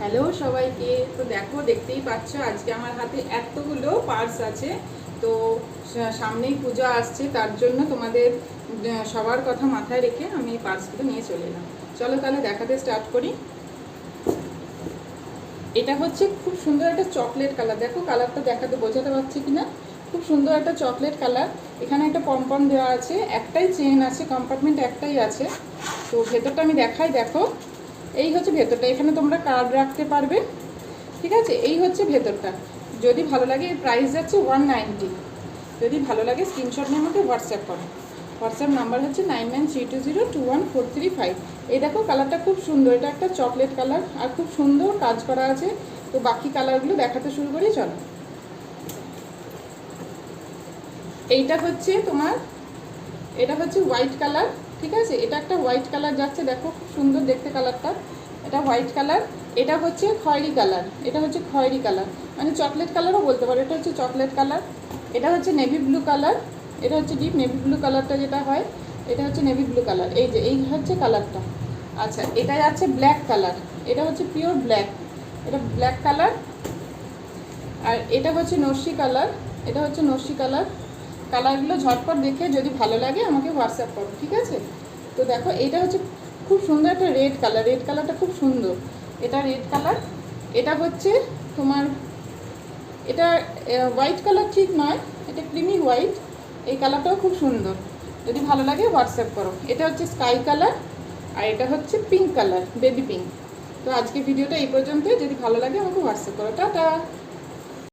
Hello সবাইকে। তো দেখো, দেখতেই পাচ্ছ আজকে আমার হাতে এতগুলো পার্স আছে। তো সামনেই পূজা আসছে, তার জন্য তোমাদের সবার কথা মাথায় রেখে আমি এই পার্সগুলো নিয়ে চলে এলাম। চলো তাহলে দেখাতে স্টার্ট করি। এটা হচ্ছে খুব সুন্দর একটা চকলেট কালার। দেখো কালারটা দেখাতে বোঝাতে পারছি কিনা। খুব সুন্দর একটা চকলেট কালার। এখানে একটা পমপম দেওয়া আছে, একটাই চেন আছে, কম্পার্টমেন্ট একটাই আছে। তো ভেতরটা আমি দেখাই। দেখো এই হচ্ছে ভেতরটা, এখানে তোমরা কার্ড রাখতে পারবে। ঠিক আছে, এই হচ্ছে ভেতরটা। যদি ভালো লাগে, এর প্রাইস যাচ্ছে 190। যদি ভালো লাগে স্ক্রিনশট নিয়ে আমাকে হোয়াটসঅ্যাপ করো। হোয়াটসঅ্যাপ নাম্বার হচ্ছে 9932021435। এই দেখো কালারটা খুব সুন্দর, এটা একটা চকলেট কালার আর খুব সুন্দর কাজ করা আছে। তো বাকি কালারগুলো দেখাতে শুরু করি, চলো। এইটা হচ্ছে তোমার, এটা হচ্ছে হোয়াইট কালার। ঠিক আছে, এটা একটা হোয়াইট কালার যাচ্ছে, দেখো খুব সুন্দর দেখতে কালারটা। এটা হোয়াইট কালার। এটা হচ্ছে খয়েরি কালার, এটা হচ্ছে খয়েরি কালার, মানে চকলেট কালারও বলতে পারো। এটা হচ্ছে চকলেট কালার। এটা হচ্ছে নেভি ব্লু কালার। এটা হচ্ছে ডিপ নেভি ব্লু কালারটা যেটা হয়, এটা হচ্ছে নেভি ব্লু কালার। এই যে এই হচ্ছে কালারটা। আচ্ছা, এটা যাচ্ছে ব্ল্যাক কালার। এটা হচ্ছে পিওর ব্ল্যাক, এটা ব্ল্যাক কালার। আর এটা হচ্ছে নস্যি কালার, এটা হচ্ছে নস্যি কালার। কালারগুলো ঝটপট দেখে যদি ভালো লাগে আমাকে হোয়াটসঅ্যাপ করো, ঠিক আছে। তো দেখো এটা হচ্ছে খুব সুন্দর একটা রেড কালার, রেড কালারটা খুব সুন্দর। এটা রেড কালার। এটা হচ্ছে তোমার, এটা হোয়াইট কালার ঠিক নয়, এটা ক্রিমি হোয়াইট। এই কালারটাও খুব সুন্দর, যদি ভালো লাগে হোয়াটসঅ্যাপ করো। এটা হচ্ছে স্কাই কালার আর এটা হচ্ছে পিঙ্ক কালার, বেবি পিঙ্ক। তো আজকে ভিডিওটা এই পর্যন্তই, যদি ভালো লাগে আমাকে হোয়াটসঅ্যাপ করো। টাটা।